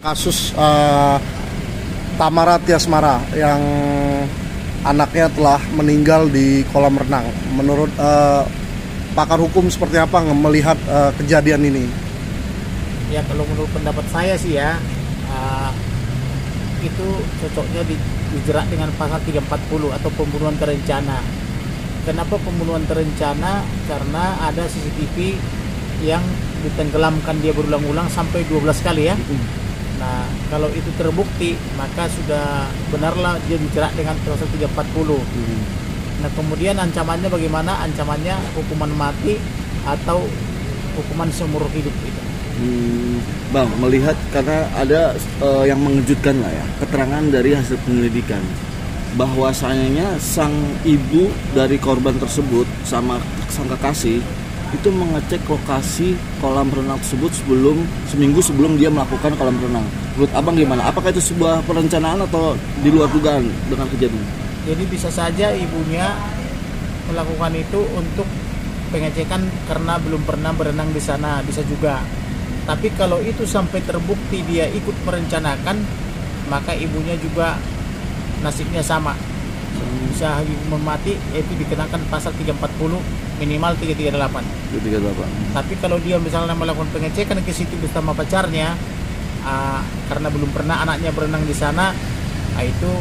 Kasus Tamara Tiasmara yang anaknya telah meninggal di kolam renang. Menurut pakar hukum seperti apa melihat kejadian ini? Ya, kalau menurut pendapat saya sih ya, itu cocoknya dijerat dengan pasal 340 atau pembunuhan terencana. Kenapa pembunuhan terencana? Karena ada CCTV yang ditenggelamkan dia berulang-ulang sampai 12 kali ya. Nah, kalau itu terbukti, maka sudah benarlah dia dijerat dengan pasal 340. Nah, kemudian ancamannya bagaimana? Ancamannya hukuman mati atau hukuman seumur hidup itu. Bang, melihat karena ada yang mengejutkan lah ya, keterangan dari hasil penyelidikan bahwasanya sang ibu dari korban tersebut sama sang kekasih itu mengecek lokasi kolam renang tersebut seminggu sebelum dia melakukan kolam renang. Menurut abang gimana? Apakah itu sebuah perencanaan atau di luar dugaan dengan kejadian? Jadi bisa saja ibunya melakukan itu untuk pengecekan karena belum pernah berenang di sana, bisa juga. Tapi kalau itu sampai terbukti dia ikut merencanakan, maka ibunya juga nasibnya sama. Bisa hukuman mati, yaitu dikenakan pasal 340 minimal 338. Tapi kalau dia misalnya melakukan pengecekan ke situ bersama pacarnya, karena belum pernah anaknya berenang di sana, itu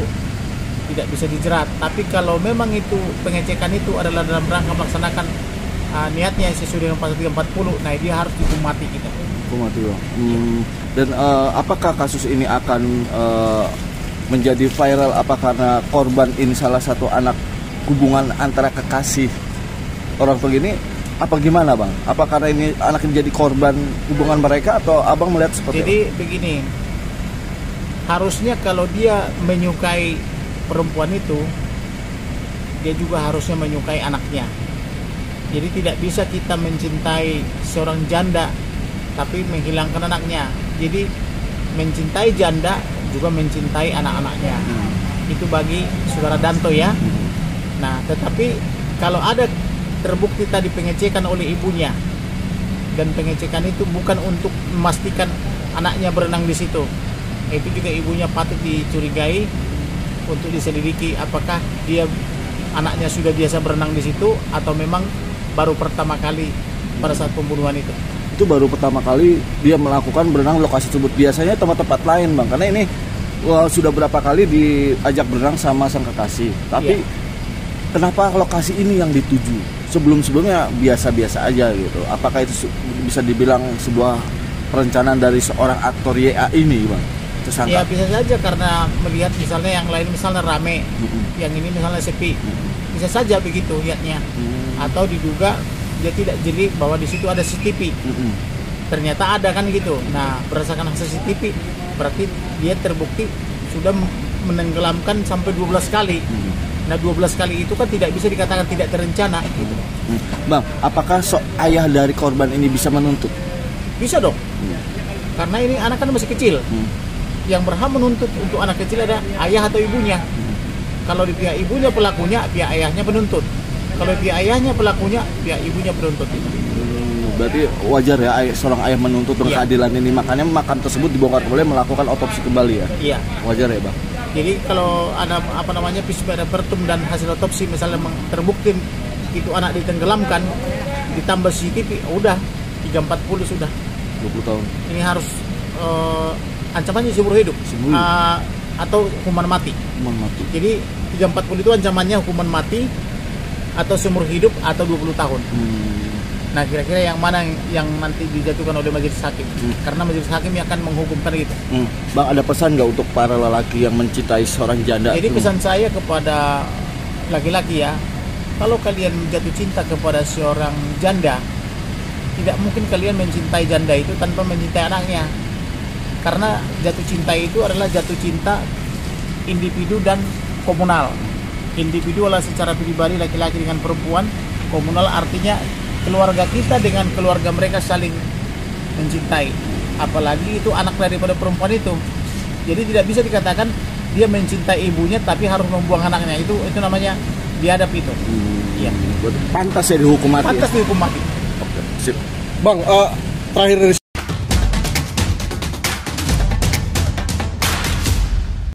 tidak bisa dijerat. Tapi kalau memang itu pengecekan itu adalah dalam rangka melaksanakan niatnya sesuai dengan pasal 340, nah dia harus dihukum mati gitu. Hukum mati, Bang. Dan apakah kasus ini akan menjadi viral? Apa karena korban ini salah satu anak hubungan antara kekasih orang tua ini, apa gimana Bang? Apa karena ini anak yang jadi korban hubungan mereka atau abang melihat seperti Jadi apa? Begini, harusnya kalau dia menyukai perempuan itu, dia juga harusnya menyukai anaknya. Jadi tidak bisa kita mencintai seorang janda tapi menghilangkan anaknya. Jadi mencintai janda juga mencintai anak-anaknya. Itu bagi saudara Danto ya. Nah, tetapi kalau ada terbukti tadi pengecekan oleh ibunya, dan pengecekan itu bukan untuk memastikan anaknya berenang di situ, itu juga ibunya patut dicurigai untuk diselidiki apakah dia anaknya sudah biasa berenang di situ atau memang baru pertama kali pada saat pembunuhan itu. Itu baru pertama kali dia melakukan berenang lokasi tersebut. Biasanya tempat-tempat lain Bang, karena ini sudah berapa kali diajak berenang sama sang kekasih. Tapi kenapa lokasi ini yang dituju? Sebelum-sebelumnya biasa-biasa aja gitu. Apakah itu bisa dibilang sebuah perencanaan dari seorang aktor YA ini Bang? Tersangka? Ya bisa saja karena melihat misalnya yang lain misalnya rame, yang ini misalnya sepi. Bisa saja begitu lihatnya. Atau diduga dia tidak jeli bahwa di situ ada CCTV. Ternyata ada kan gitu. Nah, berdasarkan hasil CCTV berarti dia terbukti sudah menenggelamkan sampai 12 kali. Nah, 12 kali itu kan tidak bisa dikatakan tidak terencana gitu. Bang, apakah ayah dari korban ini bisa menuntut? Bisa dong. Karena ini anak kan masih kecil. Yang berhak menuntut untuk anak kecil ada ayah atau ibunya. Kalau di pihak ibunya pelakunya, pihak ayahnya penuntut. Kalau pihak ayahnya pelakunya, pihak ibunya penuntut. Berarti wajar ya seorang ayah menuntut dengan keadilan ini. Makanya makam tersebut dibongkar kembali, melakukan otopsi kembali ya. Iya. Wajar ya Bang. Jadi kalau ada visum et repertum dan hasil otopsi misalnya terbukti itu anak ditenggelamkan, ditambah CCTV, udah 340 sudah. 20 tahun. Ini harus ancamannya seumur hidup. Atau hukuman mati. Jadi 340 itu ancamannya hukuman mati atau seumur hidup atau 20 tahun. Nah, kira-kira yang mana yang nanti dijatuhkan oleh majelis hakim? Karena majelis hakim yang akan menghukumkan gitu. Bang, ada pesan nggak untuk para lelaki yang mencintai seorang janda? Jadi pesan saya kepada laki-laki ya, kalau kalian jatuh cinta kepada seorang janda, tidak mungkin kalian mencintai janda itu tanpa mencintai anaknya. Karena jatuh cinta itu adalah jatuh cinta individu dan komunal. Individu adalah secara pribadi laki-laki dengan perempuan, komunal artinya keluarga kita dengan keluarga mereka saling mencintai. Apalagi itu anak daripada perempuan itu. Jadi tidak bisa dikatakan dia mencintai ibunya tapi harus membuang anaknya. Itu namanya biadab itu. Iya. Pantas ya dihukum mati. Pantas dihukum mati. Oke, sip. Bang, terakhir dari